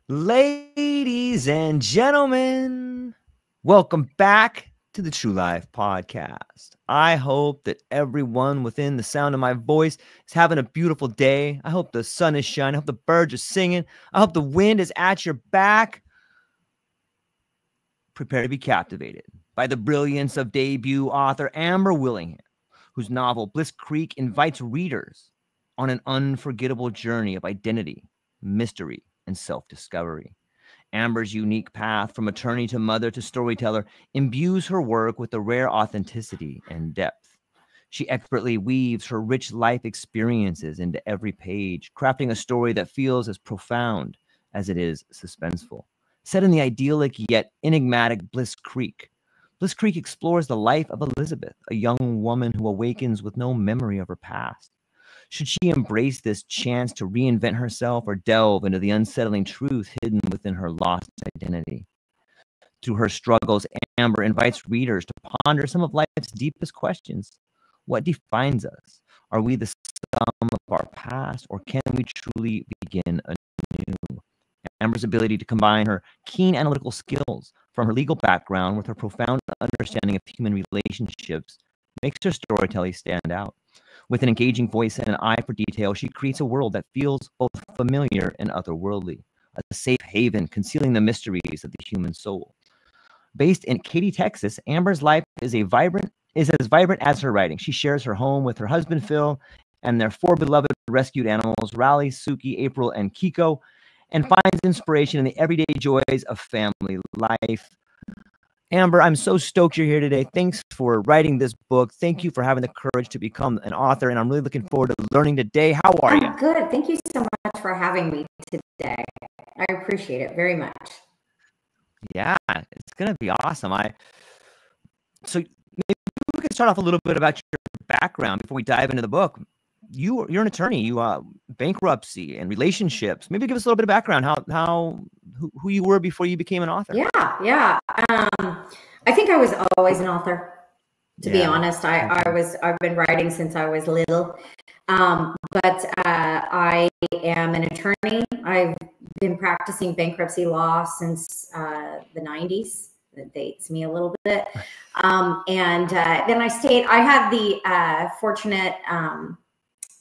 Ladies and gentlemen, welcome back to the True Life Podcast. I hope that everyone within the sound of my voice is having a beautiful day. I hope the sun is shining. I hope the birds are singing. I hope the wind is at your back. Prepare to be captivated by the brilliance of debut author Amber Willingham, whose novel Bliss Creek invites readers on an unforgettable journey of identity, mystery, and self-discovery. Amber's unique path from attorney to mother to storyteller imbues her work with a rare authenticity and depth. She expertly weaves her rich life experiences into every page, crafting a story that feels as profound as it is suspenseful. Set in the idyllic yet enigmatic Bliss Creek, Bliss Creek explores the life of Elizabeth, a young woman who awakens with no memory of her past. Should she embrace this chance to reinvent herself or delve into the unsettling truth hidden within her lost identity? Through her struggles, Amber invites readers to ponder some of life's deepest questions. What defines us? Are we the sum of our past, or can we truly begin anew? Amber's ability to combine her keen analytical skills from her legal background with her profound understanding of human relationships makes her storytelling stand out. With an engaging voice and an eye for detail, she creates a world that feels both familiar and otherworldly, a safe haven concealing the mysteries of the human soul. Based in Katy, Texas, Amber's life is as vibrant as her writing. She shares her home with her husband, Phil, and their four beloved rescued animals, Raleigh, Suki, April, and Kiko, and finds inspiration in the everyday joys of family life. Amber, I'm so stoked you're here today. Thanks for writing this book. Thank you for having the courage to become an author, and I'm really looking forward to learning today. How are you? I'm good. Thank you so much for having me today. I appreciate it very much. Yeah, it's going to be awesome. So maybe we can start off a little bit about your background before we dive into the book. You're an attorney. You bankruptcy and relationships. Maybe give us a little bit of background. Who you were before you became an author. Yeah. I think I was always an author. To be honest, I've been writing since I was little. But I am an attorney. I've been practicing bankruptcy law since the 90s. That dates me a little bit. And then I had the fortunate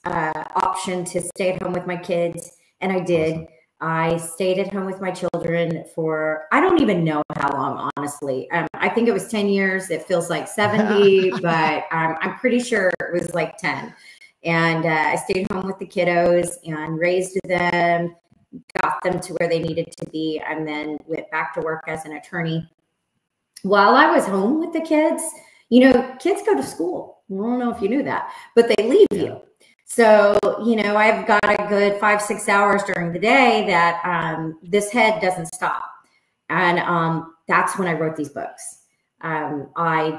option to stay at home with my kids, and I did. Awesome. I stayed at home with my children for, I don't even know how long, honestly. I think it was 10 years. It feels like 70, but I'm pretty sure it was like 10. And I stayed home with the kiddos and raised them, got them to where they needed to be, and then went back to work as an attorney. While I was home with the kids, kids go to school. I don't know if you knew that, but they leave you. So, I've got a good 5-6 hours during the day that this head doesn't stop. And that's when I wrote these books. I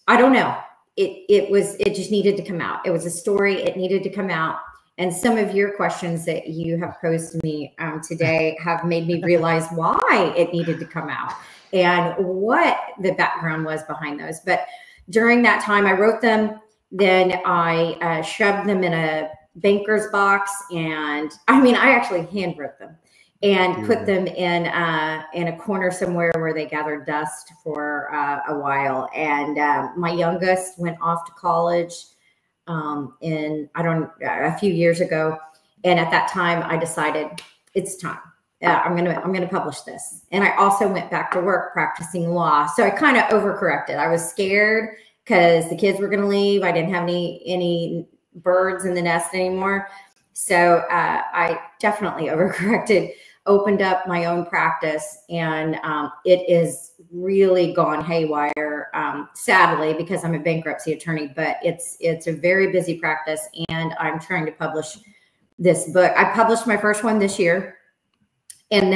don't know. It just needed to come out. It was a story. It needed to come out. And some of your questions that you have posed to me today have made me realize why it needed to come out and what the background was behind those. But during that time, I wrote them. Then I shoved them in a banker's box, and I actually handwrote them and put them in a corner somewhere where they gathered dust for a while. And my youngest went off to college a few years ago, and at that time I decided it's time. I'm gonna publish this. And I also went back to work practicing law, so I kind of overcorrected. I was scared because the kids were going to leave. I didn't have any birds in the nest anymore. So I definitely overcorrected, opened up my own practice, and it is really gone haywire, sadly, because I'm a bankruptcy attorney, but it's a very busy practice, and I'm trying to publish this book. I published my first one this year, and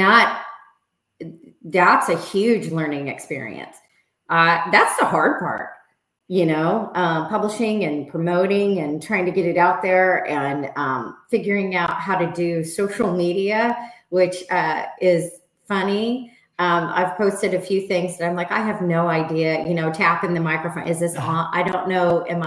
that's a huge learning experience. That's the hard part. Publishing and promoting and trying to get it out there, and figuring out how to do social media, which is funny. I've posted a few things that I'm like, I have no idea, tapping the microphone. Is this on? I don't know. Am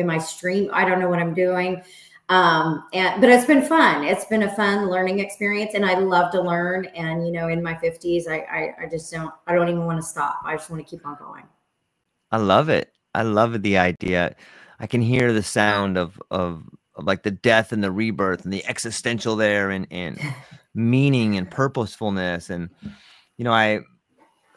I stream? I don't know what I'm doing. But it's been fun. It's been a fun learning experience, and I love to learn. And, you know, in my 50s, I don't even want to stop. I just want to keep on going. I love it. I love the idea. I can hear the sound of like the death and the rebirth and the existential there, and meaning and purposefulness. And, you know, I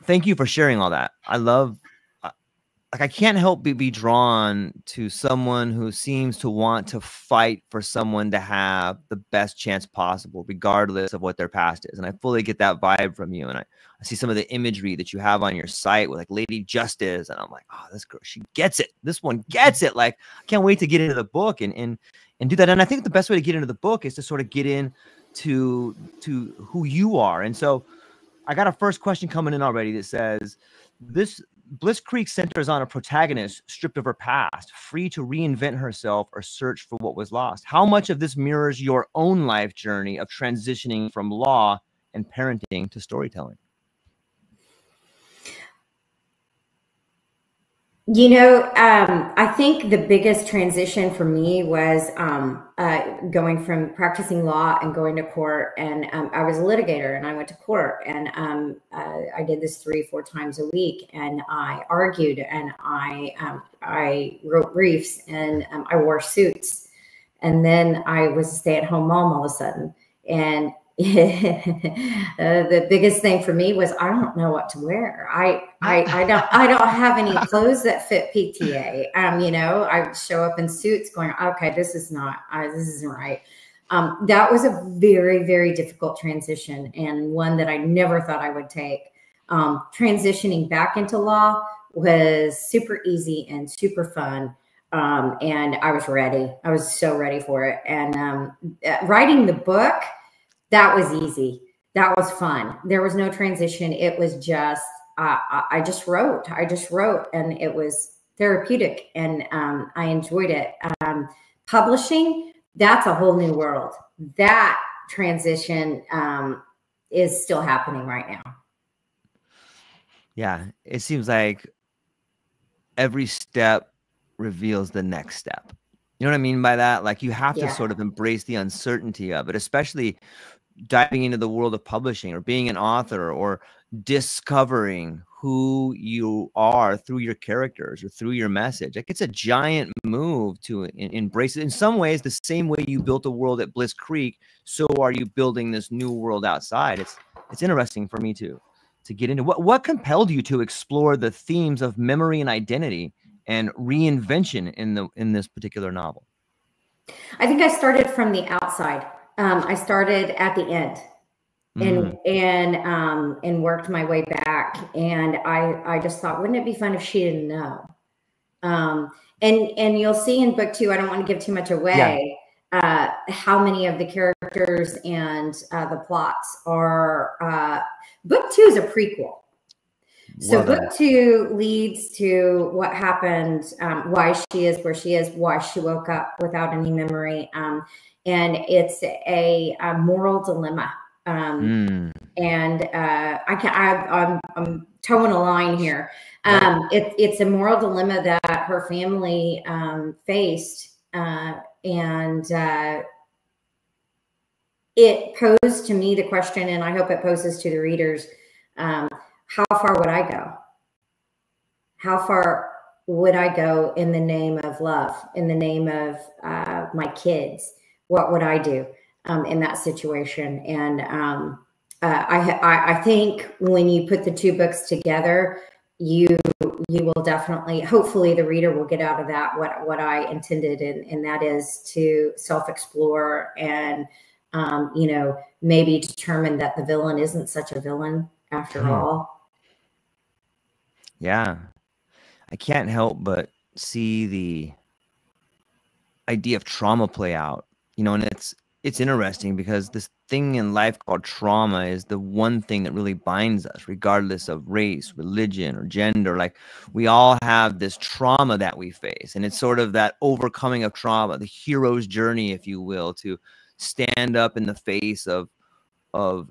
thank you for sharing all that. I love, like, I can't help but be drawn to someone who seems to want to fight for someone to have the best chance possible, regardless of what their past is. And I fully get that vibe from you. And I see some of the imagery that you have on your site with like Lady Justice. And I'm like, oh, this girl, she gets it. This one gets it. Like, I can't wait to get into the book and do that. And I think the best way to get into the book is to sort of get into who you are. And so I got a first question coming in already that says, this Bliss Creek centers on a protagonist stripped of her past, free to reinvent herself or search for what was lost. How much of this mirrors your own life journey of transitioning from law and parenting to storytelling? You know, I think the biggest transition for me was going from practicing law and going to court. And I was a litigator, and I went to court, and I did this 3-4 times a week, and I argued, and I wrote briefs, and I wore suits. And then I was a stay-at-home mom all of a sudden. And the biggest thing for me was I don't know what to wear. I don't have any clothes that fit PTA. You know, I show up in suits going, okay, this isn't right. That was a very, very difficult transition, and one that I never thought I would take. Transitioning back into law was super easy and super fun. And I was ready. I was so ready for it. And writing the book, that was easy. That was fun. There was no transition. It was just, I just wrote, and it was therapeutic, and I enjoyed it. Publishing, that's a whole new world. That transition is still happening right now. Yeah, it seems like every step reveals the next step. You know what I mean by that? Like, you have to sort of embrace the uncertainty of it, especially diving into the world of publishing or being an author or discovering who you are through your characters or through your message. Like, it's a giant move to embrace it. In some ways, the same way you built a world at Bliss Creek, so are you building this new world outside. It's interesting for me to get into. What compelled you to explore the themes of memory and identity and reinvention in this particular novel? I think I started from the outside. I started at the end and worked my way back. And I just thought, wouldn't it be fun if she didn't know? And you'll see in book 2, I don't want to give too much away, how many of the characters and the plots are, book 2 is a prequel. So book 2 leads to what happened, why she is where she is, why she woke up without any memory. And it's a moral dilemma. And I'm towing a line here. It's a moral dilemma that her family faced. And it posed to me the question, and I hope it poses to the readers, how far would I go? How far would I go in the name of love, in the name of my kids? What would I do in that situation? And I think when you put the 2 books together, you will definitely, hopefully the reader will get out of that what I intended, and that is to self-explore and you know, maybe determine that the villain isn't such a villain after all. Yeah, I can't help but see the idea of trauma play out, you know, and it's interesting because this thing in life called trauma is the one thing that really binds us, regardless of race, religion, or gender. Like, we all have this trauma that we face, and it's sort of that overcoming of trauma, the hero's journey, if you will, to stand up in the face of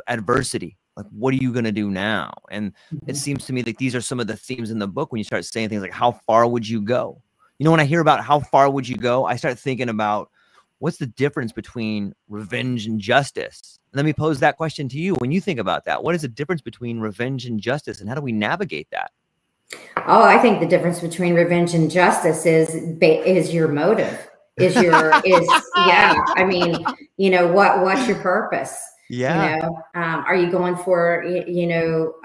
adversity. Like, what are you going to do now? And it seems to me like these are some of the themes in the book when you start saying things like, how far would you go? You know, when I hear about how far would you go, I start thinking about what's the difference between revenge and justice? Let me pose that question to you. When you think about that, what is the difference between revenge and justice, and how do we navigate that? Oh, I think the difference between revenge and justice is your motive. Yeah. I mean, you know, what's your purpose? Yeah. You know, are you going for, you know,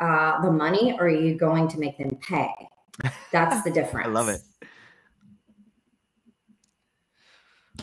the money, or are you going to make them pay? That's the difference. I love it.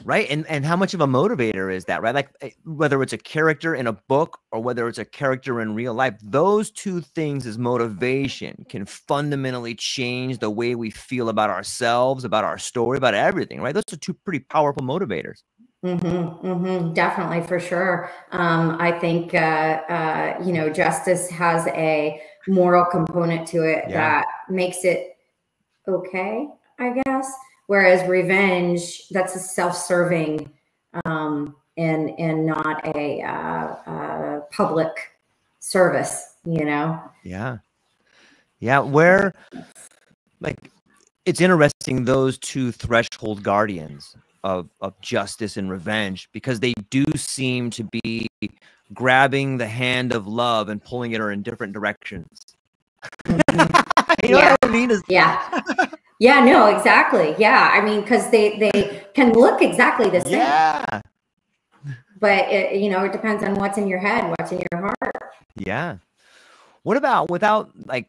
Right. And how much of a motivator is that, right? Like whether it's a character in a book or whether it's a character in real life, those two things as motivation can fundamentally change the way we feel about ourselves, about our story, about everything, right? Those are two pretty powerful motivators. Definitely, for sure. I think, you know, justice has a moral component to it that makes it okay, I guess. Whereas revenge, that's a self-serving and not a public service, you know? Yeah. Yeah. Where, like, it's interesting, those two threshold guardians of justice and revenge, because they do seem to be grabbing the hand of love and pulling it in different directions. You know what I mean? Yeah, no, exactly. Yeah. I mean, because they can look exactly the same. Yeah. But you know, it depends on what's in your head, what's in your heart. Yeah. What about without, like,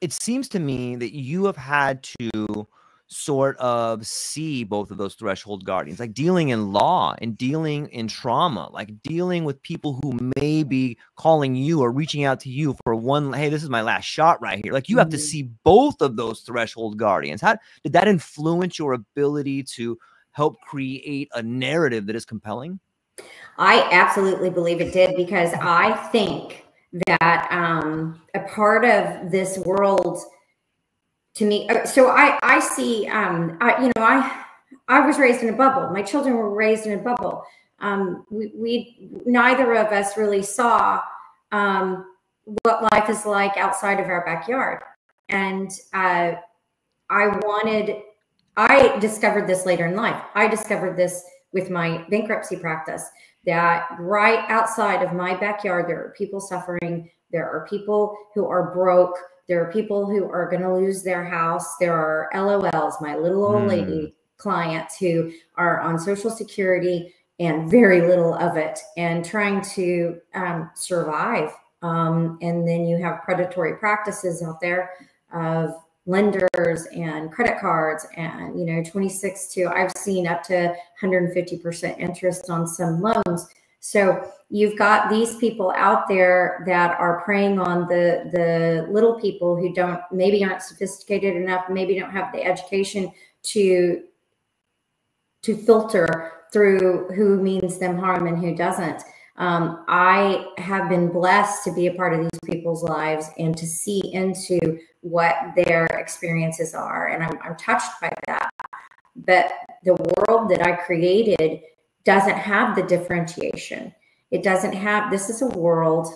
it seems to me that you have had to sort of see both of those threshold guardians, like dealing in law and dealing in trauma, like dealing with people who may be calling you or reaching out to you for one, hey, this is my last shot right here. Like you have to see both of those threshold guardians. How did that influence your ability to help create a narrative that is compelling? I absolutely believe it did, because I think that a part of this world, to me, so I see, you know, I was raised in a bubble. My children were raised in a bubble. We neither of us really saw what life is like outside of our backyard. And I discovered this later in life. I discovered this with my bankruptcy practice, that right outside of my backyard, there are people suffering. There are people who are broke. There are people who are going to lose their house. There are LOLs, my little old lady clients, who are on Social Security and very little of it, and trying to survive. And then you have predatory practices out there of lenders and credit cards, and, you know, 26 to, I've seen up to 150% interest on some loans. So you've got these people out there that are preying on the little people who maybe aren't sophisticated enough, maybe don't have the education to filter through who means them harm and who doesn't. I have been blessed to be a part of these people's lives and to see into what their experiences are. And I'm touched by that. But the world that I created doesn't have the differentiation. It doesn't have, this is a world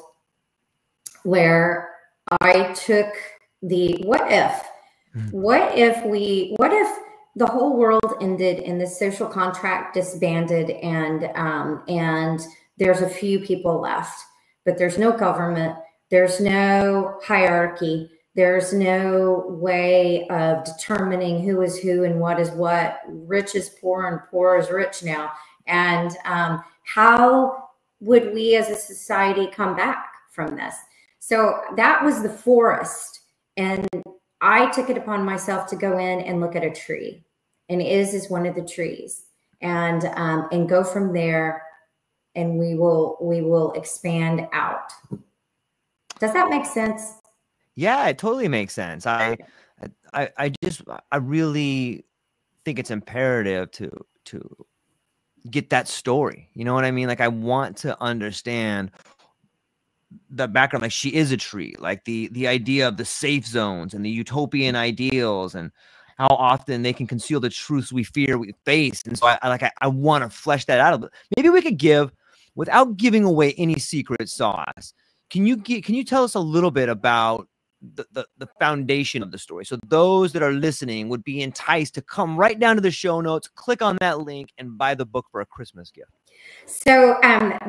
where I took the what if the whole world ended and the social contract disbanded, and there's a few people left, but there's no government, there's no hierarchy, there's no way of determining who is who and what is what. Rich is poor and poor is rich now. And how would we as a society come back from this? So that was the forest. And I took it upon myself to go in and look at a tree. And is one of the trees. And go from there, and we will expand out. Does that make sense? Yeah, it totally makes sense. I really think it's imperative to get that story. You know what I mean? Like, I want to understand the background. Like, she is a tree, like the idea of the safe zones and the utopian ideals, and how often they can conceal the truths we fear we face. And so I want to flesh that out a bit. Maybe we could give, without giving away any secret sauce, can you tell us a little bit about the foundation of the story. So those that are listening would be enticed to come right down to the show notes, click on that link, and buy the book for a Christmas gift. So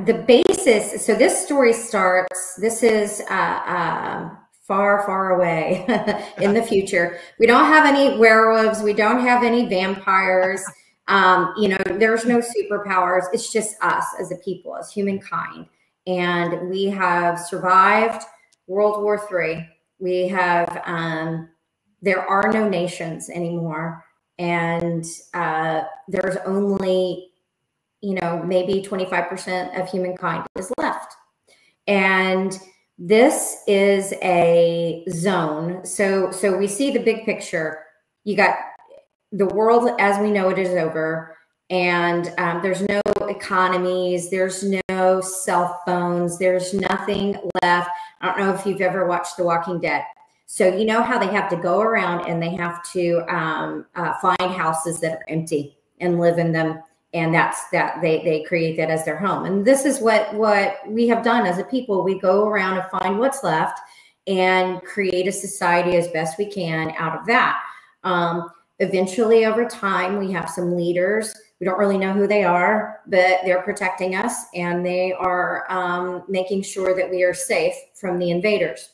the basis, so this story starts, this is far, far away in the future. We don't have any werewolves. We don't have any vampires. You know, there's no superpowers. It's just us as a people, as humankind. And we have survived World War III. We have, there are no nations anymore. And there's only, you know, maybe 25% of humankind is left. And this is a zone. So we see the big picture. You got the world as we know it is over. And there's no economies, there's no cell phones, there's nothing left. I don't know if you've ever watched The Walking Dead. So you know how they have to go around and they have to find houses that are empty and live in them. And they create that as their home. And this is what we have done as a people. We go around and find what's left and create a society as best we can out of that. Eventually, over time, we have some leaders. We don't really know who they are, but they're protecting us and they are making sure that we are safe from the invaders,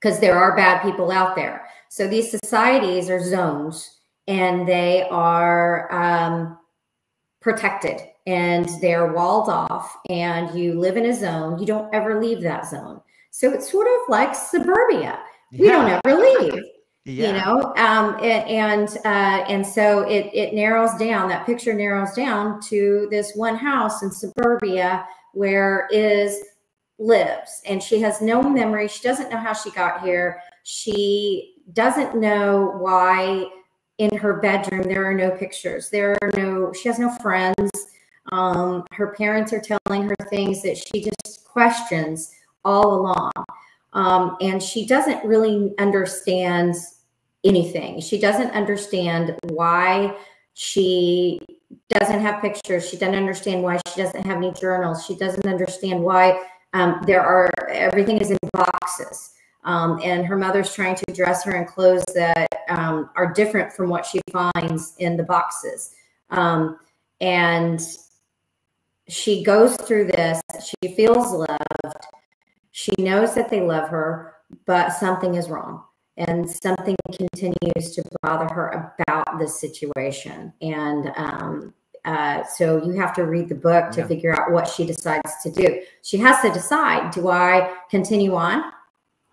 because there are bad people out there. So these societies are zones and they are protected and they're walled off, and you live in a zone. You don't ever leave that zone. So it's sort of like suburbia. We don't ever leave. Yeah. You know, and so it narrows down, that picture narrows down to this one house in suburbia where Iz lives, and she has no memory. She doesn't know how she got here. She doesn't know why in her bedroom there are no pictures. She has no friends. Her parents are telling her things that she just questions all along. And she doesn't really understand anything. She doesn't understand why she doesn't have pictures. She doesn't understand why she doesn't have any journals. She doesn't understand why everything is in boxes. And her mother's trying to dress her in clothes that are different from what she finds in the boxes. And she goes through this. She feels loved. She knows that they love her, but something is wrong. And something continues to bother her about this situation. And so you have to read the book to figure out what she decides to do. She has to decide, do I continue on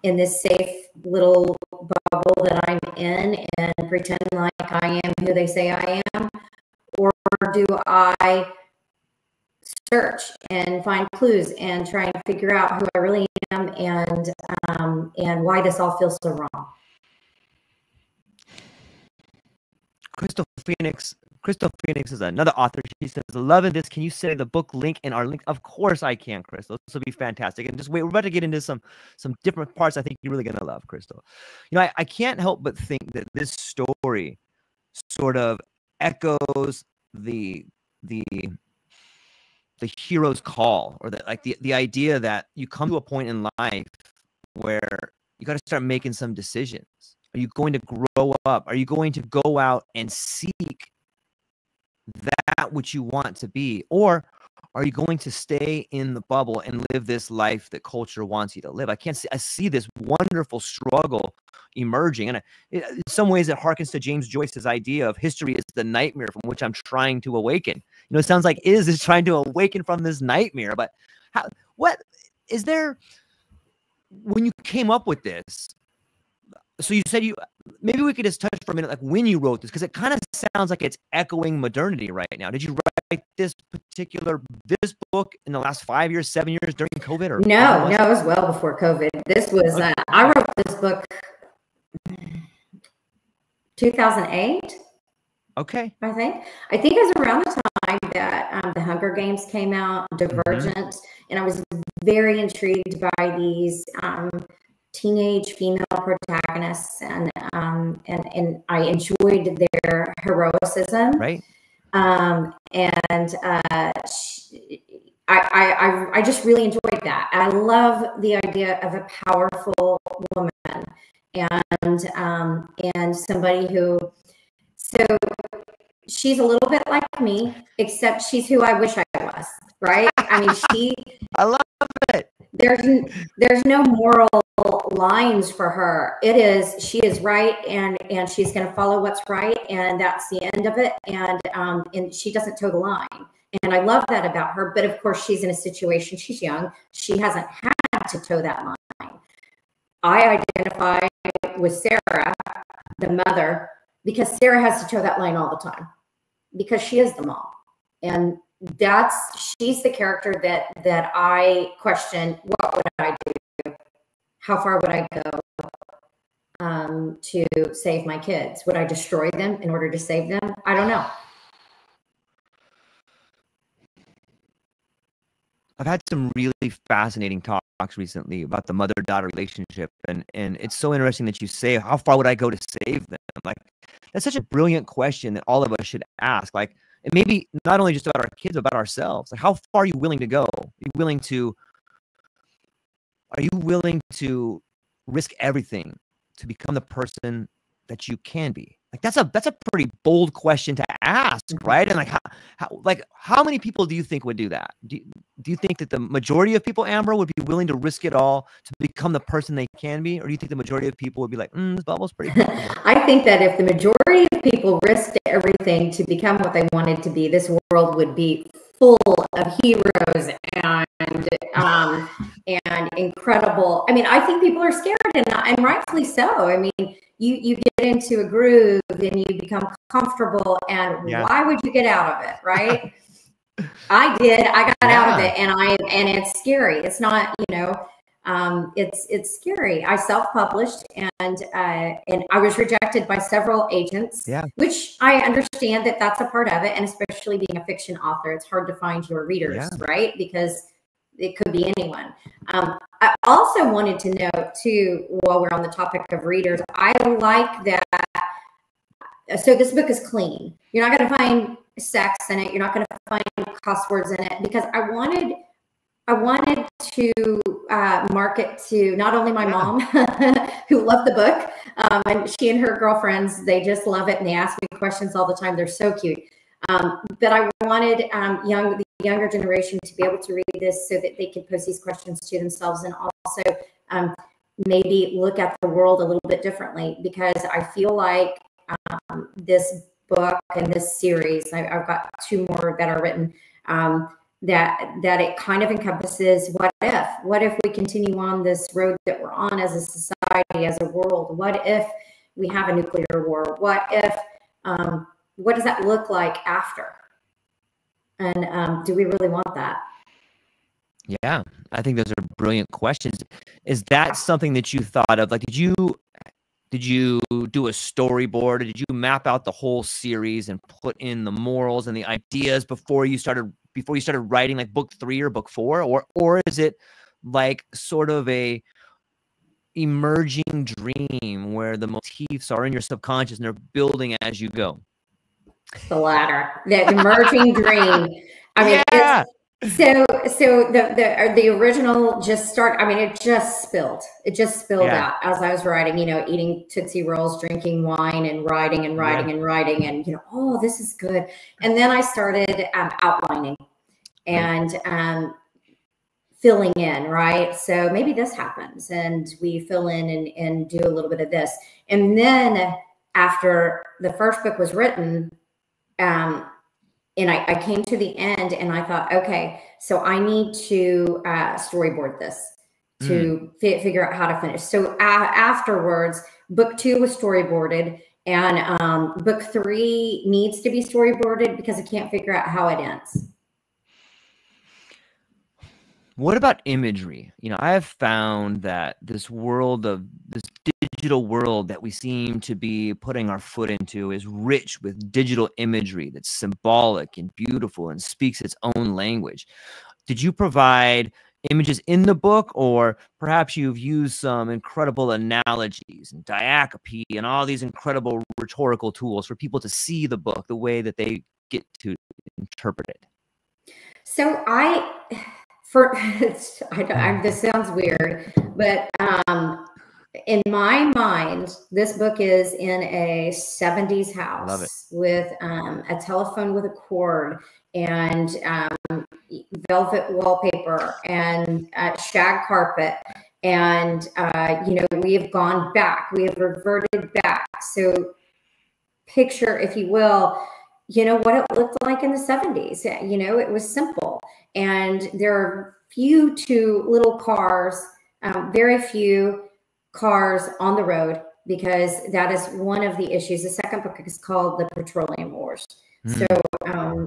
in this safe little bubble that I'm in and pretend like I am who they say I am? Or do I search and find clues and try and figure out who I really am and why this all feels so wrong? Crystal Phoenix is another author. She says, loving this. Can you say the book link in our link? Of course I can, Crystal. This will be fantastic. And just wait, we're about to get into some different parts I think you're really going to love, Crystal. You know, I can't help but think that this story sort of echoes the hero's call, or the idea that you come to a point in life where you got to start making some decisions. Are you going to grow up? Are you going to go out and seek that which you want to be? Or are you going to stay in the bubble and live this life that culture wants you to live? I see this wonderful struggle emerging. And in some ways it harkens to James Joyce's idea of history is the nightmare from which I'm trying to awaken. You know, it sounds like Iz is trying to awaken from this nightmare. But what is there, when you came up with this, so you said maybe we could just touch for a minute, like when you wrote this, because it kind of sounds like it's echoing modernity right now. Did you write this book in the last 5 years, 7 years during COVID? Or no, it was well before COVID. This was, I wrote this book 2008. Okay. I think it was around the time that the Hunger Games came out, Divergent, and I was very intrigued by these teenage female protagonists, and I enjoyed their heroicism. Right. And I just really enjoyed that. I love the idea of a powerful woman and somebody who, so she's a little bit like me, except she's who I wish I was, right? I mean, I love it. There's no moral lines for her. It is, she is right, and she's going to follow what's right, and that's the end of it. And she doesn't toe the line. And I love that about her. But of course, she's in a situation, she's young. She hasn't had to toe that line. I identify with Sarah, the mother, because Sarah has to toe that line all the time because she is the mom. And she's the character that I question, what would I do? How far would I go to save my kids? Would I destroy them in order to save them? I don't know. I've had some really fascinating talks recently about the mother-daughter relationship, and it's so interesting that you say, how far would I go to save them? Like, that's such a brilliant question that all of us should ask. Like, and maybe not only just about our kids, but about ourselves. Like, how far are you willing to go? Are you willing to risk everything to become the person that you can be? Like, that's a pretty bold question to ask, right? And how many people do you think would do that? Do you think that the majority of people, Amber, would be willing to risk it all to become the person they can be? Or do you think the majority of people would be like, this bubble's pretty cool? I think that if the majority of people risked everything to become what they wanted to be, this world would be full of heroes and incredible. I mean, I think people are scared, and rightfully so. I mean, you get into a groove and you become comfortable, and why would you get out of it, right? I did. I got out of it, and it's scary. It's not, it's scary. I self-published, and I was rejected by several agents, which I understand that that's a part of it. And especially being a fiction author, it's hard to find your readers, right? Because it could be anyone. I also wanted to note too, while we're on the topic of readers, I like that. So this book is clean. You're not going to find sex in it. You're not going to find cuss words in it, because I wanted to market to not only my mom, who loved the book, and she and her girlfriends, they just love it, and they ask me questions all the time. They're so cute. But I wanted the younger generation to be able to read this so that they could pose these questions to themselves, and also maybe look at the world a little bit differently, because I feel like this book and this series, I've got 2 more that are written, that it kind of encompasses what if we continue on this road that we're on as a society, as a world? What if we have a nuclear war? What if, what does that look like after? And do we really want that? Yeah, I think those are brilliant questions. Is that something that you thought of? Like, did you do a storyboard, or did you map out the whole series and put in the morals and the ideas before you started writing, like book 3 or book 4, or is it like sort of a emerging dream where the motifs are in your subconscious and they're building as you go? The latter, the emerging dream. I mean, so the original just started. I mean, it just spilled out as I was writing, eating Tootsie Rolls, drinking wine, and writing and writing and writing, and oh, this is good. And then I started outlining and filling in, right? So maybe this happens, and we fill in and do a little bit of this. And then after the first book was written, and I came to the end, and I thought, okay, so I need to storyboard this to figure out how to finish. So afterwards, book 2 was storyboarded, and book 3 needs to be storyboarded because I can't figure out how it ends. What about imagery? I have found that this digital world that we seem to be putting our foot into is rich with digital imagery that's symbolic and beautiful and speaks its own language. Did you provide images in the book, or perhaps you've used some incredible analogies and diacope and all these incredible rhetorical tools for people to see the book the way that they get to interpret it? So this sounds weird, but in my mind, this book is in a 70s house with a telephone with a cord and velvet wallpaper and shag carpet. And, we have gone back, we have reverted back. So picture, if you will, what it looked like in the 70s. It was simple. And there are few to little cars, very few cars on the road, because that is one of the issues. The second book is called The Petroleum Wars. So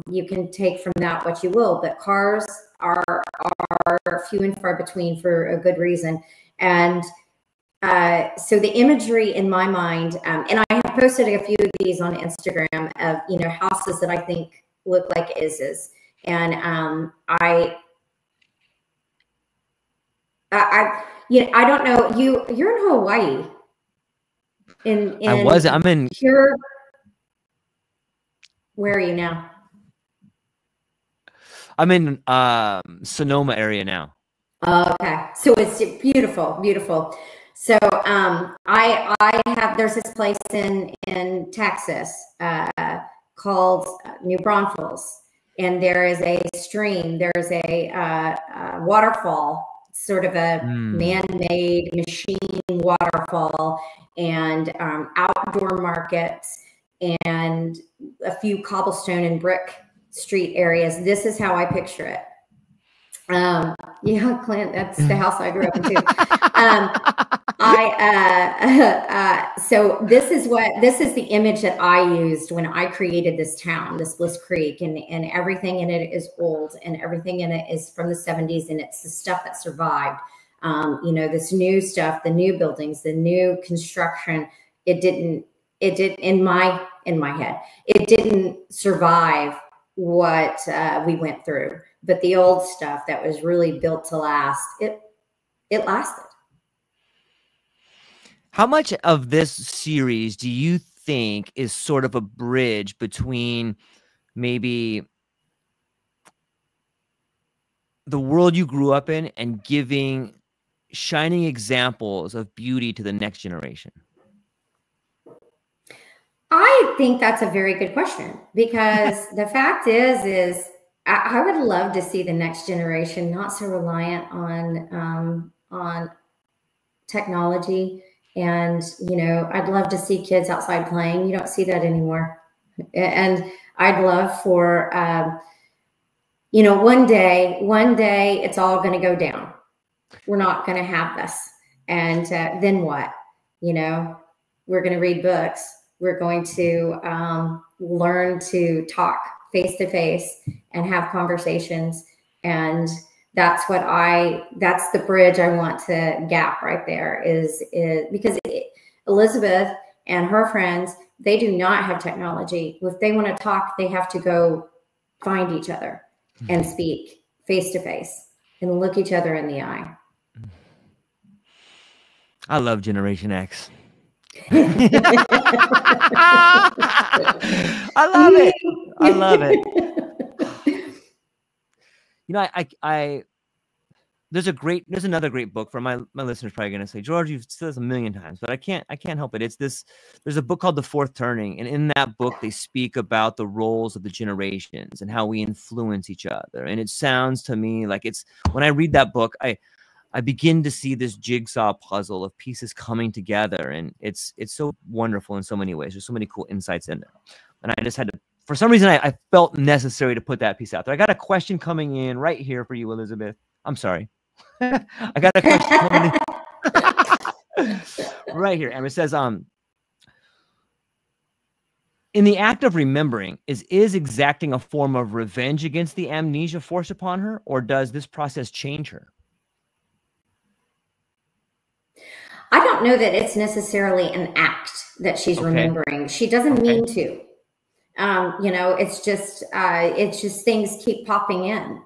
you can take from that what you will, but cars are few and far between for a good reason. And so the imagery in my mind, and I have posted a few of these on Instagram of, houses that I think look like Iz's. And I don't know, you're in Hawaii. I'm in pure. Where are you now? I'm in Sonoma area now. Okay, so it's beautiful, beautiful. So there's this place in Texas called New Braunfels, and there is a stream. There's a waterfall, sort of a man-made machine waterfall, and outdoor markets, and a few cobblestone and brick street areas. This is how I picture it. Yeah, Clint, that's the house I grew up in too. So this is the image that I used when I created this town, this Bliss Creek, and everything in it is old, and everything in it is from the 70s, and it's the stuff that survived. This new stuff, the new buildings, the new construction, it didn't in my head, it didn't survive what we went through. But the old stuff that was really built to last, it lasted. How much of this series do you think is sort of a bridge between maybe the world you grew up in and giving shining examples of beauty to the next generation? I think that's a very good question, because the fact is I would love to see the next generation not so reliant on technology. And, I'd love to see kids outside playing. You don't see that anymore. And I'd love for, one day it's all going to go down. We're not going to have this. And then what? We're going to read books. We're going to learn to talk face to face and have conversations. And that's the bridge I want to gap right there, is because Elizabeth and her friends, they do not have technology. If they want to talk, they have to go find each other and speak face to face and look each other in the eye. I love Generation X. I love it. I love it. There's another great book for my listeners probably going to say, George, you've said this a million times, but I can't help it. There's a book called The Fourth Turning. And in that book, they speak about the roles of the generations and how we influence each other. And it sounds to me like when I read that book, I begin to see this jigsaw puzzle of pieces coming together. And it's so wonderful in so many ways. There's so many cool insights in there. And I just had to, for some reason, I felt necessary to put that piece out there. I got a question coming in right here for you, Elizabeth. I'm sorry. I got a question coming in right here. And it says, in the act of remembering, is exacting a form of revenge against the amnesia forced upon her, or does this process change her? I don't know that it's necessarily an act that she's remembering. She doesn't mean to. It's just things keep popping in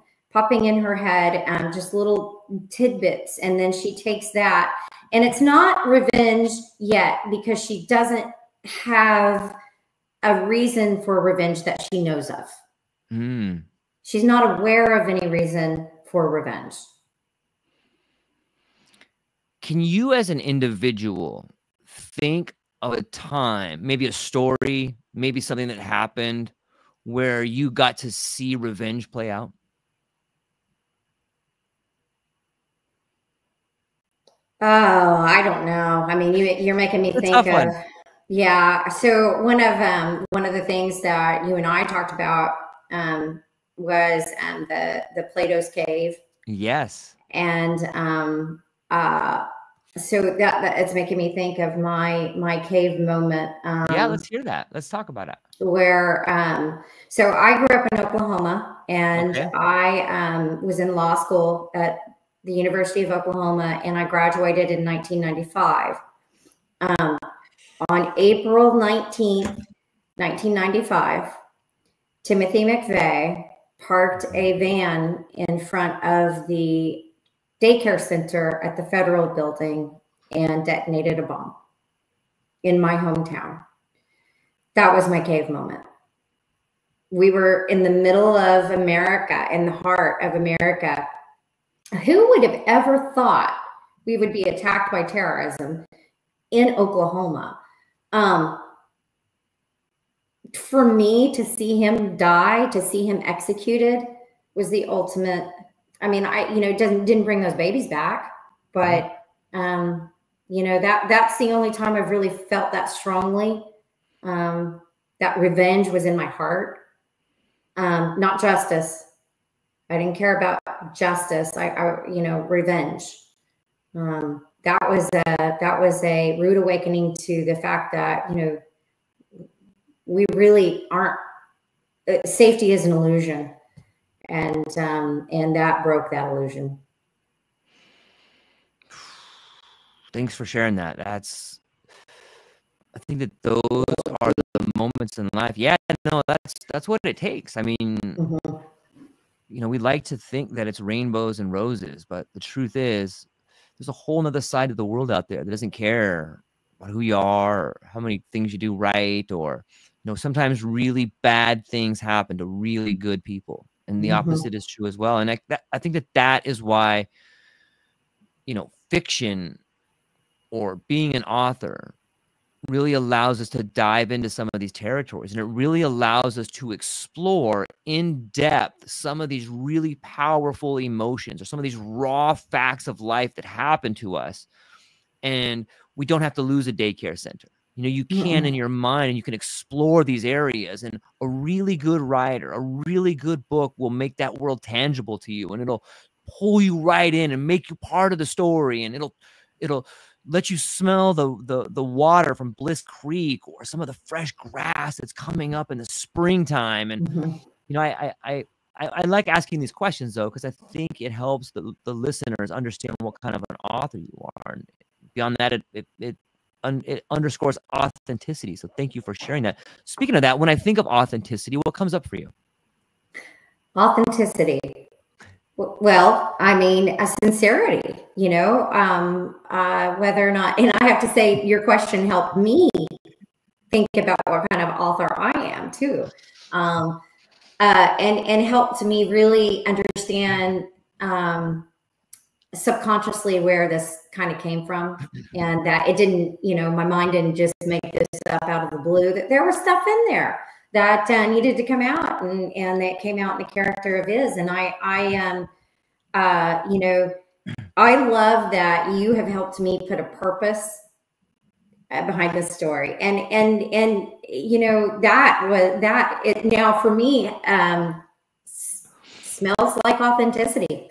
her head, just little tidbits. And then she takes that, and it's not revenge yet, because she doesn't have a reason for revenge that she knows of. she's not aware of any reason for revenge. Can you, as an individual, think of a time, maybe a story, maybe something that happened where you got to see revenge play out? Oh, I don't know. I mean, you're making me think of, yeah. So one of the things that you and I talked about was the Plato's cave. Yes. And so that it's making me think of my cave moment. Yeah, let's hear that. Let's talk about it. Where so I grew up in Oklahoma, and Okay. I was in law school at the University of Oklahoma, and I graduated in 1995. On April 19th, 1995, Timothy McVeigh parked a van in front of the daycare center at the Federal Building and detonated a bomb in my hometown. That was my cave moment. We were in the middle of America, in the heart of America. Who would have ever thought we would be attacked by terrorism in Oklahoma? For me to see him die, to see him executed, was the ultimate. I mean, didn't bring those babies back, but that's the only time I've really felt that strongly. That revenge was in my heart, not justice. I didn't care about justice. Revenge. That was a rude awakening to the fact that, we really aren't. Safety is an illusion, and that broke that illusion. Thanks for sharing that. I think that those are the moments in life. Yeah, no, that's what it takes. I mean, we like to think that it's rainbows and roses, but the truth is there's a whole nother side of the world out there that doesn't care about who you are or how many things you do right, or sometimes really bad things happen to really good people, and the opposite is true as well. And I think that is why fiction or being an author really allows us to dive into some of these territories, and it really allows us to explore in depth some of these really powerful emotions or some of these raw facts of life that happen to us. And we don't have to lose a daycare center. You can in your mind, and you can explore these areas, and a really good writer, a really good book will make that world tangible to you, and it'll pull you right in and make you part of the story, and it'll let you smell the water from Bliss Creek, or some of the fresh grass that's coming up in the springtime. And I like asking these questions, though, because I think it helps the listeners understand what kind of an author you are. And beyond that, it underscores authenticity. So thank you for sharing that. Speaking of that, when I think of authenticity, what comes up for you? Authenticity. Well, I mean, a sincerity, whether or not, and I have to say your question helped me think about what kind of author I am too. And helped me really understand subconsciously where this kind of came from, and that it didn't, my mind didn't just make this up out of the blue, that there was stuff in there that needed to come out, and that came out in the character of Iz. And I love that you have helped me put a purpose behind this story, and it now for me smells like authenticity,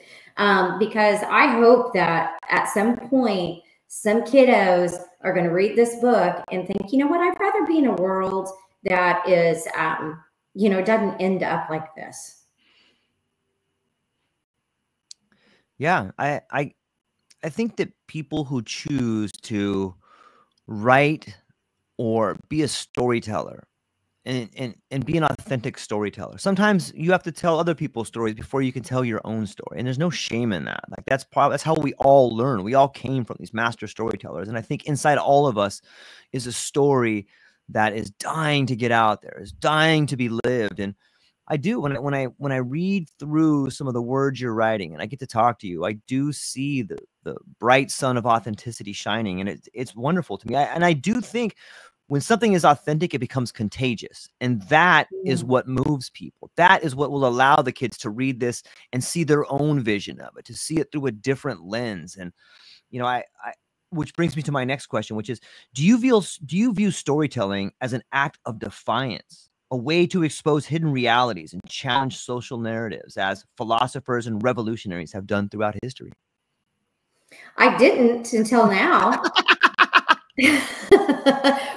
because I hope that at some point some kiddos are going to read this book and think, I'd rather be in a world that is doesn't end up like this. Yeah, I think that people who choose to write or be a storyteller and be an authentic storyteller, sometimes you have to tell other people's stories before you can tell your own story, and there's no shame in that. Like that's how we all learn. We all came from these master storytellers, and I think inside all of us is a story that is dying to get out there, is dying to be lived. And I do. When I read through some of the words you're writing and I get to talk to you, I do see the bright sun of authenticity shining, and it's wonderful to me. And I do think when something is authentic, it becomes contagious, and that is what moves people. That is what will allow the kids to read this and see their own vision of it, to see it through a different lens. And you know, I which brings me to my next question, which is, do you view storytelling as an act of defiance, a way to expose hidden realities and challenge social narratives, as philosophers and revolutionaries have done throughout history? I didn't until now.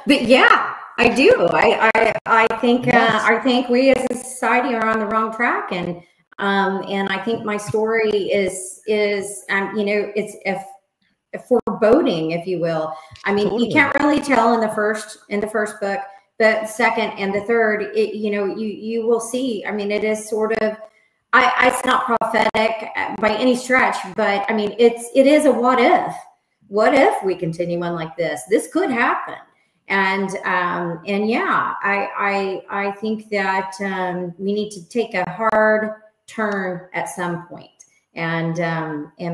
But yeah, I do. I think Yes. I think we as a society are on the wrong track, and I think my story is you know, it's a foreboding, if you will. I mean, Totally. you can't really tell in the first book, but second and the third, you know, you will see. I mean, it is sort of, it's not prophetic by any stretch, but I mean, it is a what if. What if we continue on like this? This could happen. And yeah, I think that we need to take a hard turn at some point, and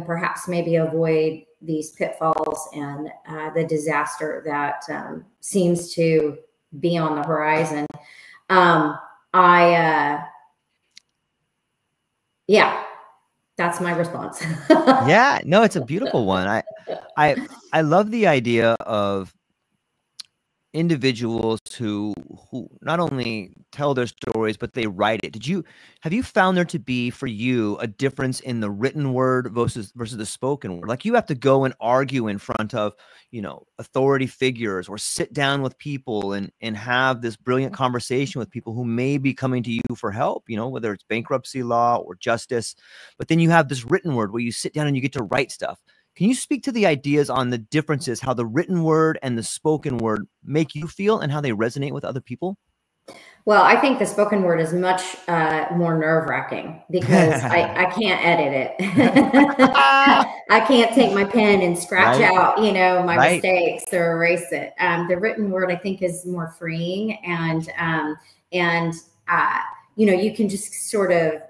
perhaps maybe avoid these pitfalls and the disaster that seems to be on the horizon. Yeah, that's my response. Yeah, no, it's a beautiful one. I love the idea of individuals who not only tell their stories, but they write it. Have you found there to be, for you, a difference in the written word versus the spoken word? Like, you have to go and argue in front of, you know, authority figures, or sit down with people and have this brilliant conversation with people who may be coming to you for help, you know, whether it's bankruptcy law or justice. But then you have this written word where you sit down and you get to write stuff. Can you speak to the ideas on the differences, how the written word and the spoken word make you feel and how they resonate with other people? Well, I think the spoken word is much more nerve-wracking because I can't edit it. I can't take my pen and scratch out, you know, my mistakes or erase it. The written word, I think, is more freeing, and you know, you can just sort of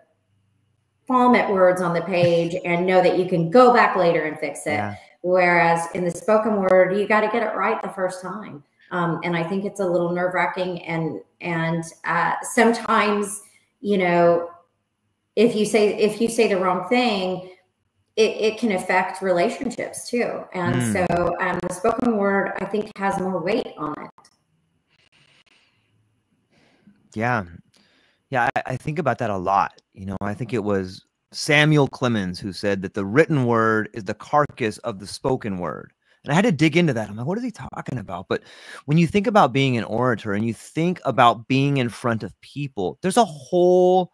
vomit words on the page and know that you can go back later and fix it. Yeah. Whereas in the spoken word, you got to get it right the first time. And I think it's a little nerve-wracking, and sometimes, you know, if you say the wrong thing, it can affect relationships too. And so the spoken word, I think, has more weight on it. Yeah. Yeah, I think about that a lot. You know, I think it was Samuel Clemens who said that the written word is the carcass of the spoken word. And I had to dig into that. I'm like, what is he talking about? But when you think about being an orator and you think about being in front of people, there's a whole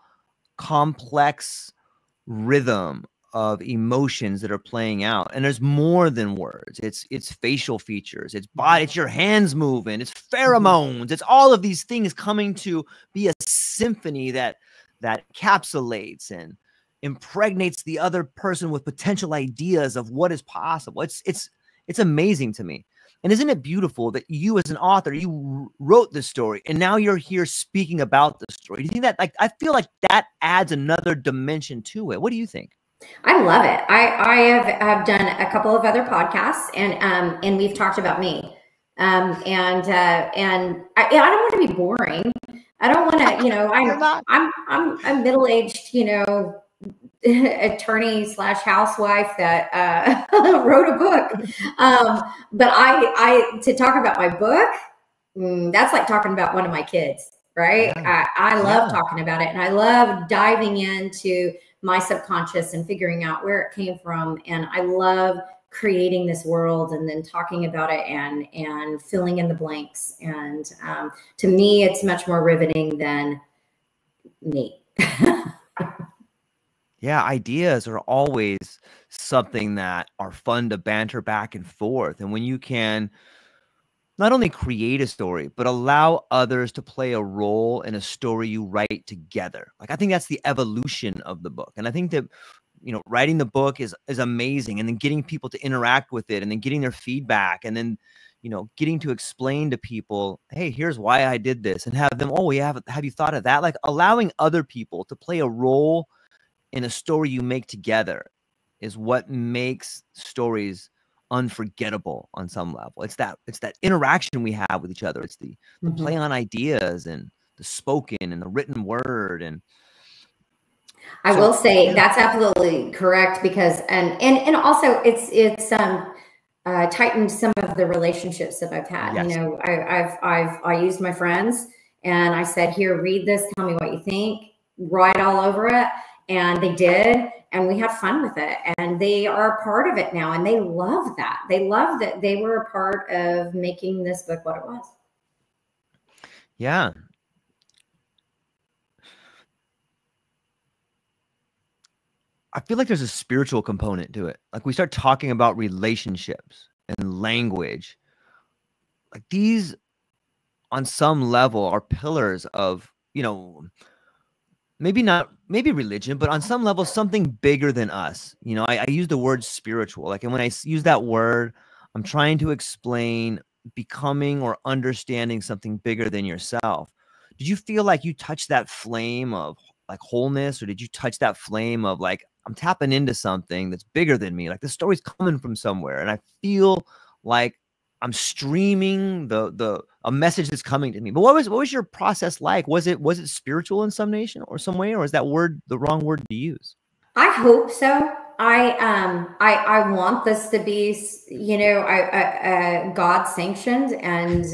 complex rhythm of emotions that are playing out, and there's more than words. It's facial features, it's body, it's your hands moving, it's pheromones, it's all of these things coming to be a symphony that encapsulates and impregnates the other person with potential ideas of what is possible. It's amazing to me. And isn't it beautiful that you, as an author, you wrote this story and now you're here speaking about the story? Do you think that, like, I feel like that adds another dimension to it? What do you think? I love it. I have done a couple of other podcasts, and we've talked about me. And I don't want to be boring. I don't want to, you know, I'm a middle-aged, you know, attorney / housewife that wrote a book. But I to talk about my book, that's like talking about one of my kids, right? Yeah. I love talking about it, and I love diving into my subconscious and figuring out where it came from. And I love creating this world and then talking about it and filling in the blanks. And to me, it's much more riveting than me. Yeah, ideas are always something that are fun to banter back and forth. And when you can not only create a story, but allow others to play a role in a story you write together. Like, I think that's the evolution of the book. And I think that, you know, writing the book is amazing. And then getting people to interact with it and then getting their feedback. And then, getting to explain to people, hey, here's why I did this, and have them, oh, yeah, have you thought of that? Like allowing other people to play a role in a story you make together is what makes stories unforgettable on some level. It's that interaction we have with each other. It's the play on ideas and the spoken and the written word. And I will say that's absolutely correct, because and also it's tightened some of the relationships that I've had. Yes. I used my friends and I said, here, read this, tell me what you think, write all over it. And they did, and we had fun with it, and they are a part of it now, and they love that. They love that they were a part of making this book what it was. Yeah. I feel like there's a spiritual component to it. Like we start talking about relationships and language. Like these, on some level, are pillars of, maybe religion, but on some level, something bigger than us. I use the word spiritual. Like, and when I use that word, I'm trying to explain becoming or understanding something bigger than yourself. Did you feel like you touched that flame of like wholeness, or did you touch that flame of like, I'm tapping into something that's bigger than me? Like the story's coming from somewhere, and I feel like I'm streaming a message that's coming to me. But what was your process like? Was it spiritual in some nation or some way, or is that word the wrong word to use? I hope so. I want this to be, God sanctioned and,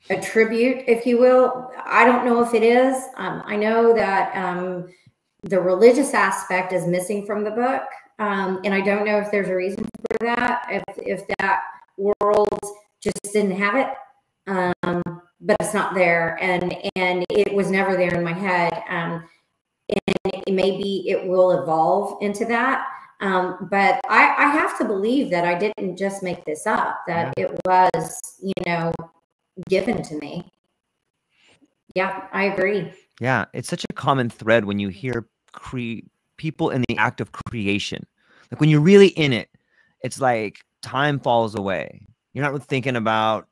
a tribute, if you will. I don't know if it is. I know that the religious aspect is missing from the book. And I don't know if there's a reason for that, if that world just didn't have it. But it's not there, and it was never there in my head. And maybe it will evolve into that. But I have to believe that I didn't just make this up, that it was, given to me. Yeah, I agree. Yeah, it's such a common thread when you hear people in the act of creation. Like when you're really in it, it's like time falls away. You're not thinking about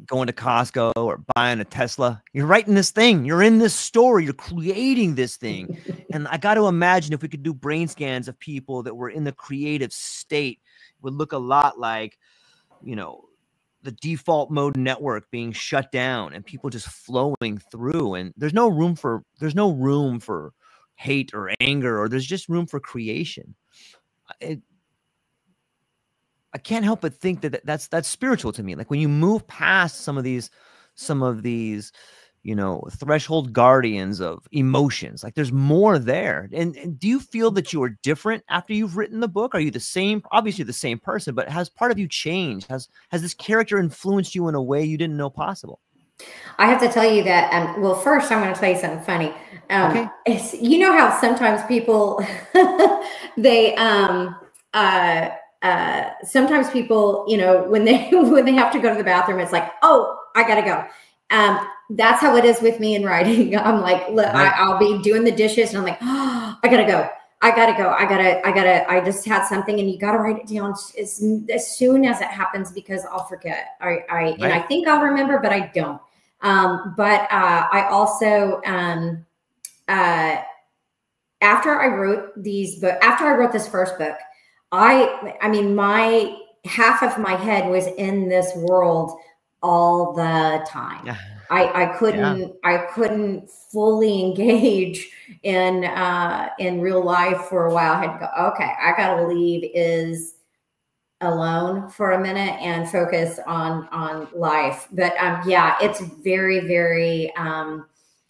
going to Costco or buying a Tesla. You're writing this thing. You're in this story. You're creating this thing. And I got to imagine if we could do brain scans of people that were in the creative state, it would look a lot like, the default mode network being shut down and people just flowing through. And there's no room for hate or anger, or there's just room for creation. I can't help but think that's spiritual to me. Like when you move past some of these, threshold guardians of emotions, like there's more there. And do you feel that you are different after you've written the book? Are you the same, obviously the same person, but has part of you changed? Has this character influenced you in a way you didn't know possible? I have to tell you that, well, first I'm going to tell you something funny. Okay. It's, how sometimes people, sometimes people, when they have to go to the bathroom, it's like, oh, I got to go. That's how it is with me in writing. I'm like, look, I'll be doing the dishes and I'm like, oh, I gotta go. I just had something, and you got to write it down as soon as it happens, because I'll forget. And I think I'll remember, but I don't. But I also, after I wrote this first book, I mean, my half of my head was in this world all the time. I couldn't fully engage in real life for a while. I had to go, okay, I gotta leave is alone for a minute and focus on life. But yeah, it's very, very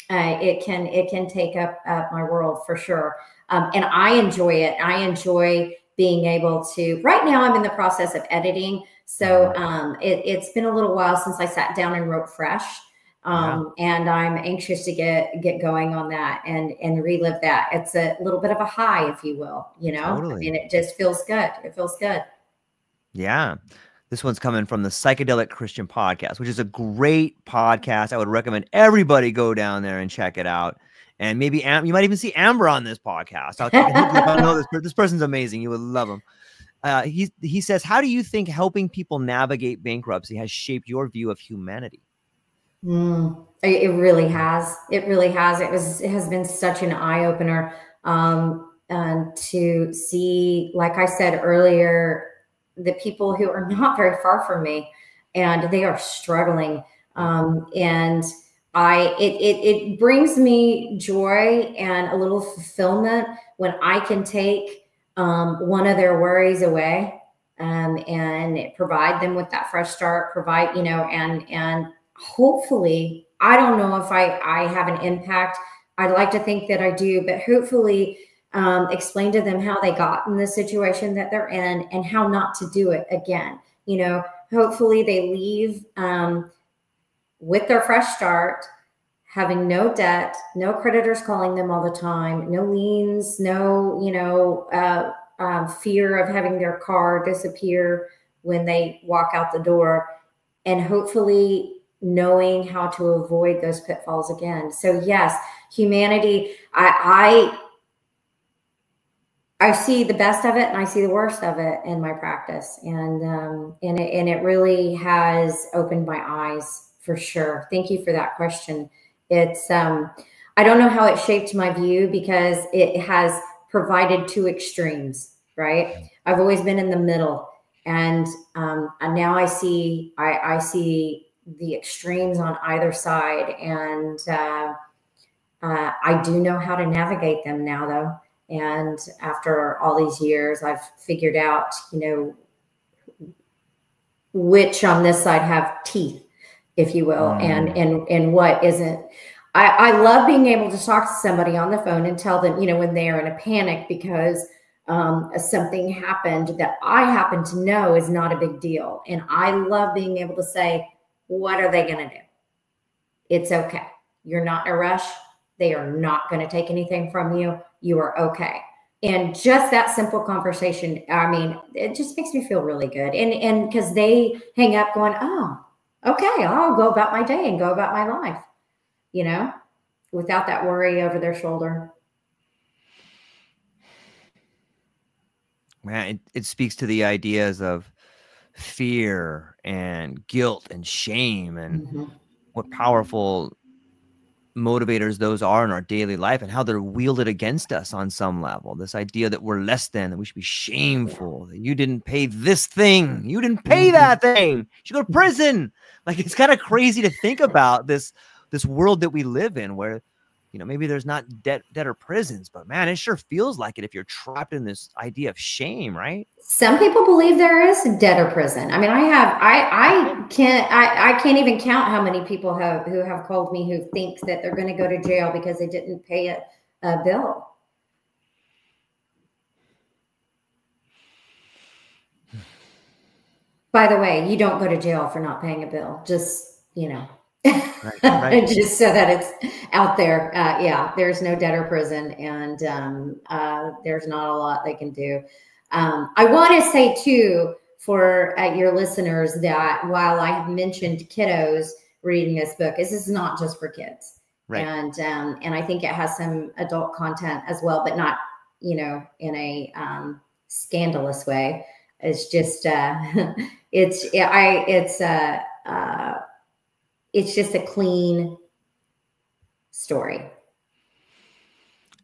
it can take up my world for sure. And I enjoy it. I enjoy being able to, right now I'm in the process of editing. So it's been a little while since I sat down and wrote fresh. And I'm anxious to get going on that and relive that. It's a little bit of a high, if you will, Totally. I mean, it just feels good. It feels good. Yeah. This one's coming from the Psychedelic Christian Podcast, which is a great podcast. I would recommend everybody go down there and check it out. And maybe you might even see Amber on this podcast. I know this person's amazing. You would love him. he says, how do you think helping people navigate bankruptcy has shaped your view of humanity? It really has. It really has. It has been such an eye opener, and to see, like I said earlier, the people who are not very far from me, and they are struggling. And it brings me joy and a little fulfillment when I can take one of their worries away, and provide them with that fresh start. Provide, and hopefully, I don't know if I have an impact. I'd like to think that I do, but hopefully explain to them how they got in the situation that they're in and how not to do it again. Hopefully they leave with their fresh start, having no debt, no creditors calling them all the time, no liens, no, fear of having their car disappear when they walk out the door, and hopefully knowing how to avoid those pitfalls again. So yes, humanity, I see the best of it and I see the worst of it in my practice. And it really has opened my eyes for sure. Thank you for that question. It's, I don't know how it shaped my view because it has provided two extremes, right? I've always been in the middle, and now I see the extremes on either side, and I do know how to navigate them now, though. And after all these years, I've figured out, which on this side have teeth, if you will, and what isn't. I love being able to talk to somebody on the phone and tell them, when they are in a panic because something happened that I happen to know is not a big deal. And I love being able to say, what are they going to do? It's okay. You're not in a rush. They are not going to take anything from you. You are okay. And just that simple conversation, I mean, it just makes me feel really good. And because they hang up going, oh, okay, I'll go about my day and go about my life, without that worry over their shoulder. Man, it speaks to the ideas of fear and guilt and shame and what powerful motivators those are in our daily life and how they're wielded against us on some level. This idea that we're less than, that we should be shameful, that you didn't pay this thing, you didn't pay that thing, you should go to prison. Like, it's kind of crazy to think about this world that we live in where, maybe there's not debt or prisons, but man, it sure feels like it if you're trapped in this idea of shame, right? Some people believe there is debt or prison. I mean, I can't even count how many people who have called me who think that they're going to go to jail because they didn't pay a bill. By the way, you don't go to jail for not paying a bill. Just, right. Just so that it's out there. Yeah, there's no debt or prison, and there's not a lot they can do. I want to say too, for your listeners, that while I have mentioned kiddos reading this book, this is not just for kids. Right. And I think it has some adult content as well, but not, in a scandalous way. It's just it's just a clean story.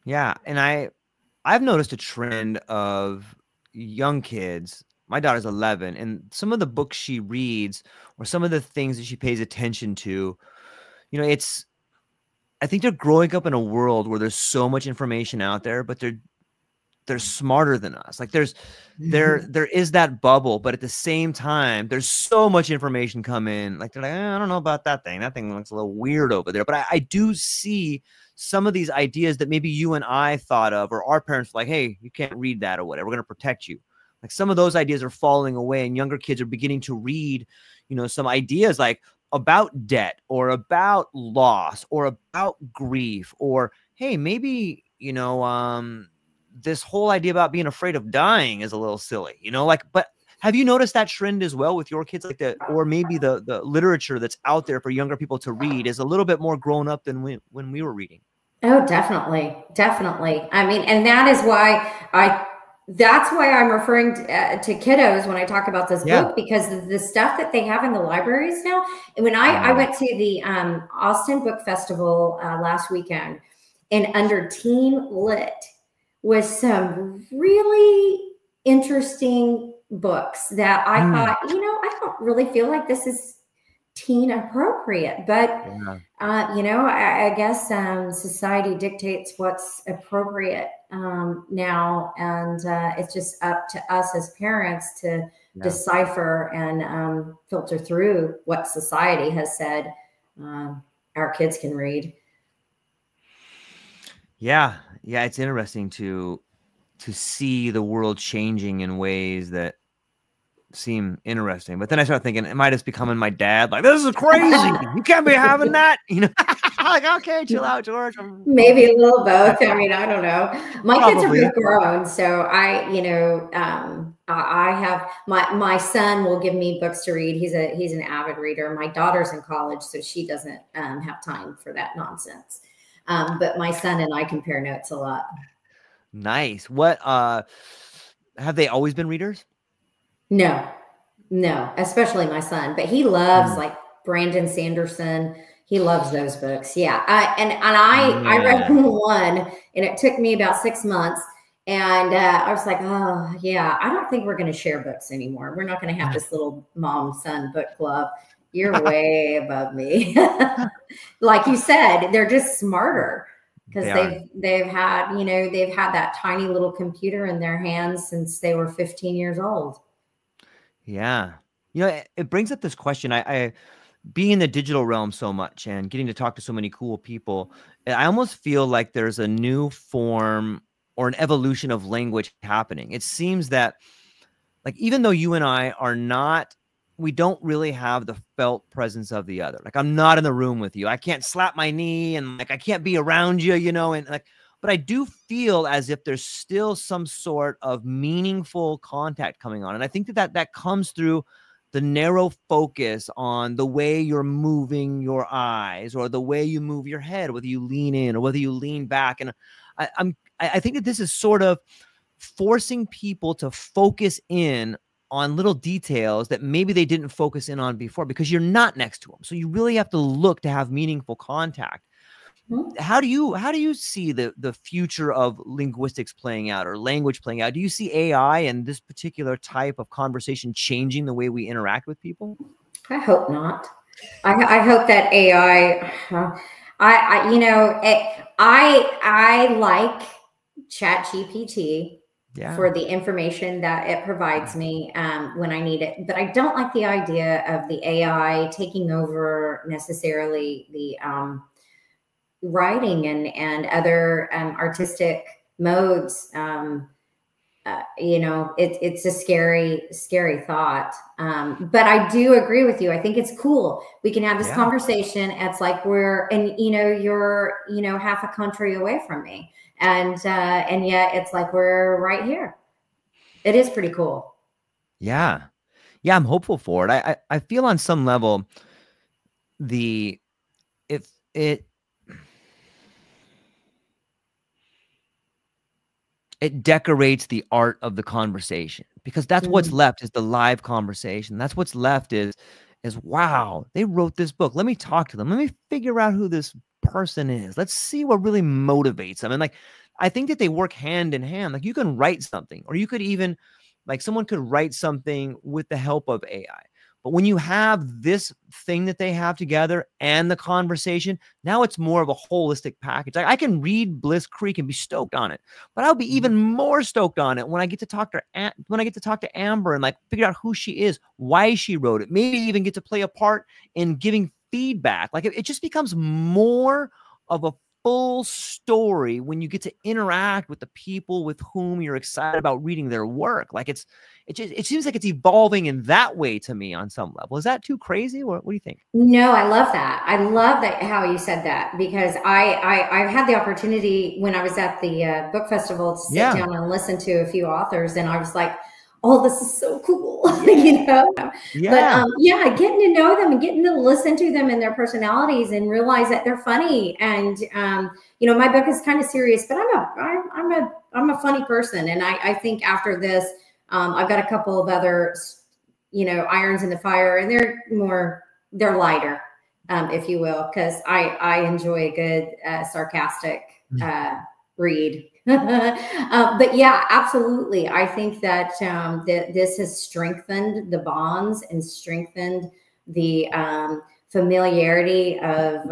Yeah. And I've noticed a trend of young kids. My daughter's 11, and some of the books she reads or some of the things that she pays attention to, I think they're growing up in a world where there's so much information out there, but they're smarter than us. Like there is that bubble, but at the same time, there's so much information come in. Like they're like, I don't know about that thing. That thing looks a little weird over there. But I do see some of these ideas that maybe you and I thought of, or our parents were like, hey, you can't read that or whatever. We're going to protect you. Like some of those ideas are falling away, and younger kids are beginning to read, some ideas like about debt or about loss or about grief, or, hey, maybe, this whole idea about being afraid of dying is a little silly, but have you noticed that trend as well with your kids? Like or maybe the literature that's out there for younger people to read is a little bit more grown up than when we were reading. Oh, definitely. Definitely. I mean, and that is why that's why I'm referring to kiddos when I talk about this Yeah. book, because the stuff that they have in the libraries now. And when I went to the Austin Book Festival last weekend, and under teen lit was some really interesting books that I thought, I don't really feel like this is teen appropriate, but I guess society dictates what's appropriate now, and it's just up to us as parents to decipher and filter through what society has said our kids can read. Yeah, it's interesting to see the world changing in ways that seem interesting. But then I start thinking, am I just becoming my dad? Like, this is crazy. You can't be having that. Like, okay, chill out, George. Maybe a little both. I mean, I don't know. My kids are both grown, so I have my son will give me books to read. He's an avid reader. My daughter's in college, so she doesn't have time for that nonsense. But my son and I compare notes a lot. Nice. What have they always been readers? No, especially my son, but he loves like Brandon Sanderson. He loves those books. Yeah. I read one, and it took me about 6 months. And I was like, oh yeah, I don't think we're going to share books anymore. We're not going to have this little mom-son book club. You're way above me. Like you said, they're just smarter because they've had that tiny little computer in their hands since they were 15 years old. Yeah. It brings up this question. I being in the digital realm so much and getting to talk to so many cool people, I almost feel like there's a new form or an evolution of language happening. It seems that, like, even though you and I are not, we don't really have the felt presence of the other. Like, I'm not in the room with you. I can't slap my knee and like I can't be around you, and like, but I do feel as if there's still some sort of meaningful contact coming on. And I think that comes through the narrow focus on the way you're moving your eyes or the way you move your head, whether you lean in or whether you lean back. And I think that this is sort of forcing people to focus in on little details that maybe they didn't focus in on before because you're not next to them. So you really have to look to have meaningful contact. How do you see the future of linguistics playing out or language playing out? Do you see AI and this particular type of conversation changing the way we interact with people? I hope not. I hope that AI. I like ChatGPT for the information that it provides me when I need it, but I don't like the idea of the AI taking over necessarily the writing and other artistic modes. It's a scary thought. But I do agree with you. I think it's cool. We can have this conversation. It's like you're half a country away from me. And yet it's like we're right here. It is pretty cool. Yeah. I'm hopeful for it. I feel on some level it decorates the art of the conversation because that's what's left is the live conversation. That's what's left is wow, they wrote this book. Let me talk to them. Let me figure out who this person is. Let's see what really motivates them. And like, I think that they work hand in hand. Like, you can write something, or you could even, like, someone could write something with the help of AI. But when you have this thing that they have together and the conversation, now it's more of a holistic package. I can read Bliss Creek and be stoked on it, but I'll be even more stoked on it when I get to talk to Amber and like figure out who she is, why she wrote it, maybe even get to play a part in giving feedback. Like, it just becomes more of a full story when you get to interact with the people with whom you're excited about reading their work. Like, it seems like it's evolving in that way to me on some level. Is that too crazy? What do you think? No, I love that. I love that how you said that, because I had the opportunity when I was at the book festival to sit down and listen to a few authors, and I was like, oh, this is so cool, you know? Yeah. But getting to know them and getting to listen to them and their personalities and realize that they're funny. And, my book is kind of serious, but I'm a I'm a funny person. And I think after this, I've got a couple of other, you know, irons in the fire, and they're lighter, if you will, because I enjoy a good sarcastic read. But yeah, absolutely. I think that this has strengthened the bonds and strengthened the familiarity of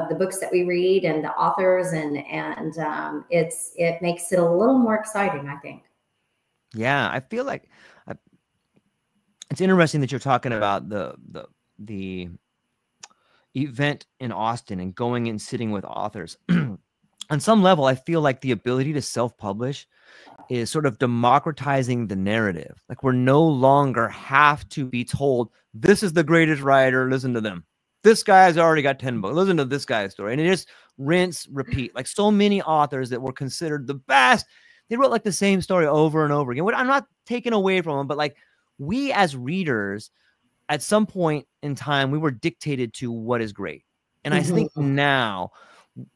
the books that we read and the authors, and it makes it a little more exciting, I think. Yeah, I feel like it's interesting that you're talking about the event in Austin and going and sitting with authors. On some level, I feel like the ability to self-publish is sort of democratizing the narrative. Like, we're no longer have to be told, this is the greatest writer, listen to them. This guy's already got 10 books, listen to this guy's story. And it just rinse, repeat. Like, so many authors that were considered the best, they wrote like the same story over and over again. I'm not taking away from them, but like, we as readers, at some point in time, we were dictated to what is great. And I think now,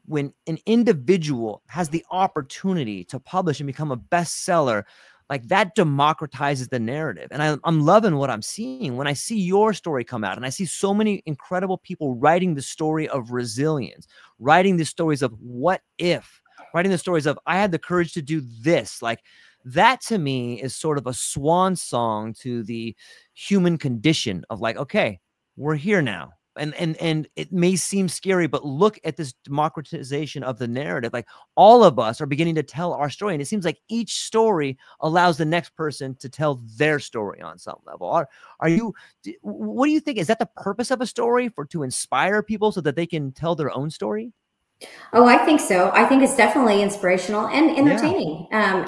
when an individual has the opportunity to publish and become a bestseller, like, that democratizes the narrative. And I'm loving what I'm seeing when I see your story come out, and I see so many incredible people writing the story of resilience, writing the stories of what if, writing the stories of, I had the courage to do this. Like, that to me is sort of a swan song to the human condition of like, okay, we're here now. And it may seem scary, but look at this democratization of the narrative. Like, all of us are beginning to tell our story. And it seems like each story allows the next person to tell their story on some level. What do you think? Is that the purpose of a story, to inspire people so that they can tell their own story? Oh, I think so. I think it's definitely inspirational and entertaining. Yeah.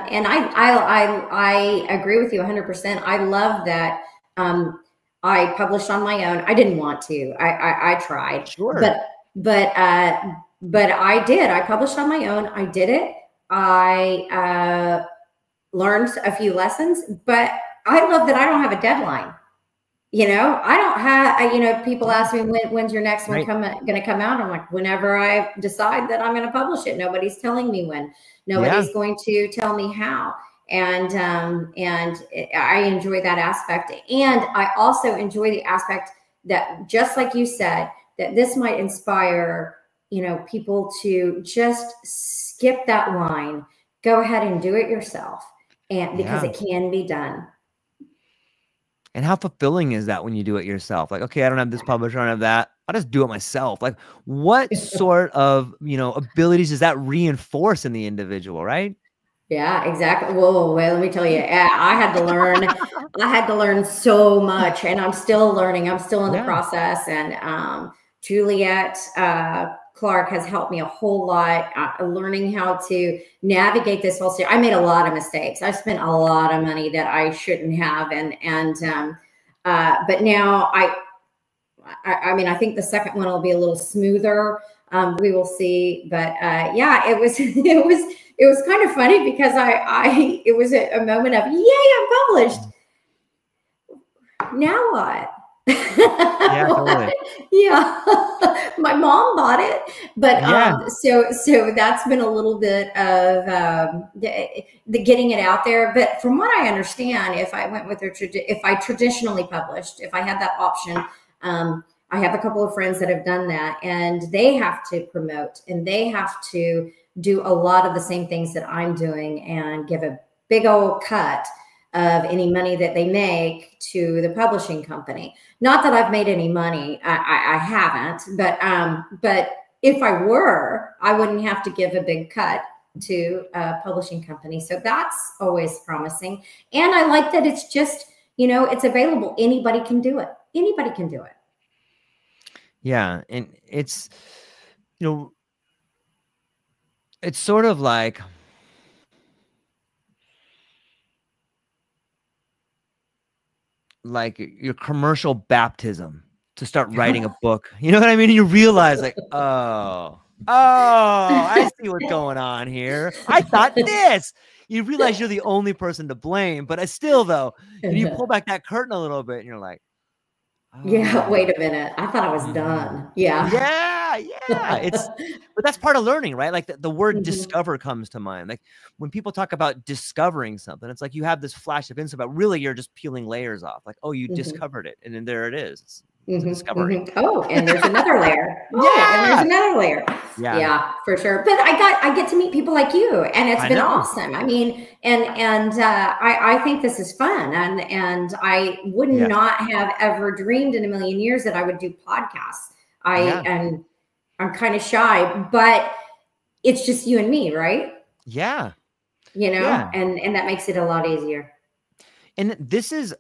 And I agree with you 100%. I love that. I published on my own. I didn't want to. I tried, sure, but I did. I published on my own. I did it. I learned a few lessons, but I love that I don't have a deadline. You know, I don't have. You know, people ask me when's your next one going to come out. I'm like, whenever I decide that I'm going to publish it. Nobody's telling me when. Nobody's going to tell me how. And I enjoy that aspect. And I also enjoy the aspect that, just like you said, that this might inspire, you know, people to just skip that line, go ahead and do it yourself. And because it can be done. And how fulfilling is that when you do it yourself? Like, okay, I don't have this publisher, I don't have that, I'll just do it myself. Like, what sort of, you know, abilities does that reinforce in the individual, right? Yeah, exactly. Whoa, well, let me tell you, I had to learn. I had to learn so much, and I'm still learning. I'm still in the process. And Juliet Clark has helped me a whole lot, learning how to navigate this whole series. I made a lot of mistakes. I spent a lot of money that I shouldn't have, but now I mean, I think the second one will be a little smoother. We will see, but yeah, it was it was kind of funny because it was a moment of, yay, I'm published. Now what? Yeah, totally. Yeah. My mom bought it, but so that's been a little bit of the getting it out there. But from what I understand, if I went with if I traditionally published, if I had that option, I have a couple of friends that have done that, and they have to promote and they have to do a lot of the same things that I'm doing and give a big old cut of any money that they make to the publishing company. Not that I've made any money. I haven't, but if I were, I wouldn't have to give a big cut to a publishing company. So that's always promising. And I like that it's just, you know, it's available. Anybody can do it. Anybody can do it. Yeah. And it's, you know, it's sort of like your commercial baptism to start writing a book. You know what I mean? And you realize like, oh, I see what's going on here. I thought this. You realize you're the only person to blame, but still though, you pull back that curtain a little bit and you're like, Yeah, Oh. wait a minute. I thought I was Mhm. done. Yeah. Yeah, yeah. But that's part of learning, right? Like the word Mhm, discover comes to mind. Like when people talk about discovering something, it's like you have this flash of insight, but really you're just peeling layers off. Like, oh, you mhm, discovered it, and then there it is. It's a mhm, discovery. mhm. Oh, and there's another layer. Oh, and there's Yeah, another layer. yeah. Yeah, for sure. But I get to meet people like you, and it's I been know. awesome. I mean, and I think this is fun, and I would Yes. not have ever dreamed in a million years that I would do podcasts. Yeah. I'm kind of shy, but it's just you and me, right? Yeah. You Yeah. know, and that makes it a lot easier. And this is,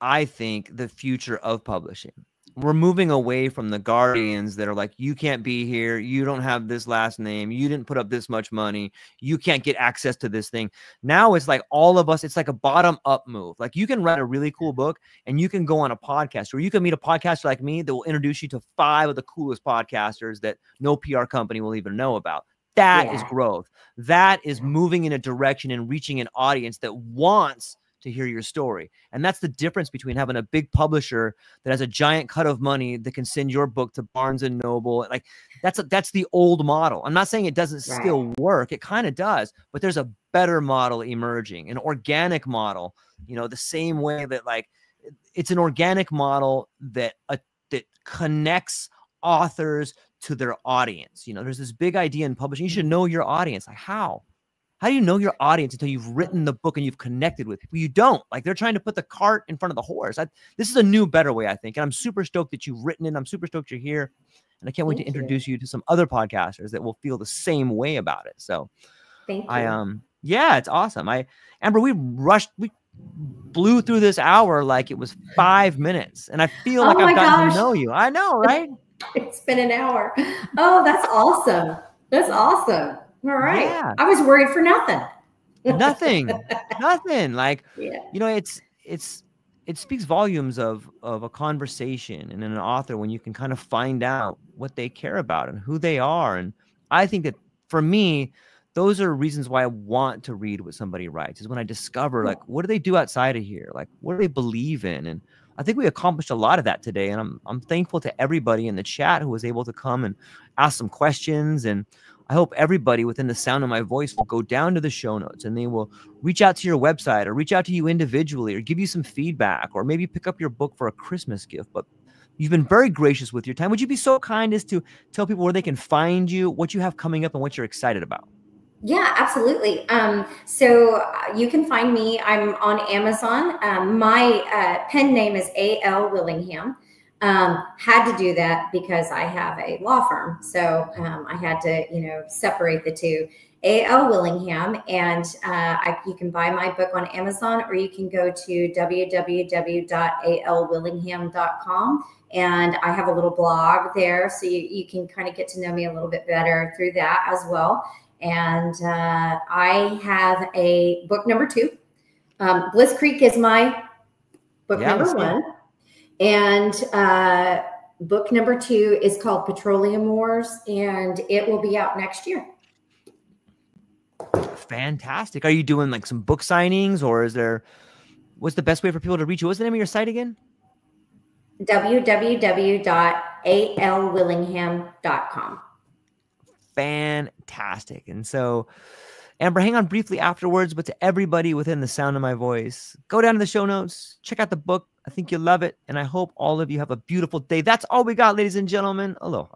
I think, the future of publishing. We're moving away from the guardians that are like, you can't be here, you don't have this last name, you didn't put up this much money, you can't get access to this thing. Now it's like all of us, it's like a bottom up move. Like you can write a really cool book and you can go on a podcast, or you can meet a podcaster like me that will introduce you to 5 of the coolest podcasters that no PR company will even know about. That is Yeah. growth. That is moving in a direction and reaching an audience that wants to hear your story. And that's the difference between having a big publisher that has a giant cut of money that can send your book to Barnes and Noble. Like that's the old model. I'm not saying it doesn't Right. still work. It kind of does, but there's a better model emerging, an organic model, the same way that like it's an organic model that connects authors to their audience. There's this big idea in publishing. You should know your audience. Like how? How do you know your audience until you've written the book and you've connected with people? You don't. Like they're trying to put the cart in front of the horse. This is a new, better way, I think. And I'm super stoked that you've written it. I'm super stoked you're here. And I can't wait to Thank you. introduce you to some other podcasters that will feel the same way about it. So Thank you. yeah, it's awesome. Amber, we blew through this hour like it was 5 minutes. And I feel like Oh I've my gotten to gosh. know you. I know, right? It's been an hour. Oh, that's awesome. That's awesome. All right. Yeah. I was worried for nothing. Nothing. Like, Yeah. it speaks volumes of a conversation and an author when you can kind of find out what they care about and who they are. And I think that for me, those are reasons why I want to read what somebody writes, is when I discover like, what do they do outside of here? Like, what do they believe in? And I think we accomplished a lot of that today. And I'm thankful to everybody in the chat who was able to come and ask some questions. And I hope everybody within the sound of my voice will go down to the show notes and they will reach out to your website or reach out to you individually or give you some feedback or maybe pick up your book for a Christmas gift. But you've been very gracious with your time. Would you be so kind as to tell people where they can find you, what you have coming up, and what you're excited about? Yeah, absolutely. So you can find me. I'm on Amazon. My pen name is A.L. Willingham. Had to do that because I have a law firm. So I had to, separate the two. A.L. Willingham. And you can buy my book on Amazon, or you can go to www.alwillingham.com. And I have a little blog there. So you can kind of get to know me a little bit better through that as well. And I have a book number 2. Bliss Creek is my book number 1. And book number 2 is called Petroleum Wars, and it will be out next year. Fantastic. Are you doing like some book signings, or what's the best way for people to reach you? What's the name of your site again? www.alwillingham.com. Fantastic. And so, Amber, hang on briefly afterwards, but to everybody within the sound of my voice, go down to the show notes, check out the book. I think you'll love it. And I hope all of you have a beautiful day. That's all we got, ladies and gentlemen. Aloha.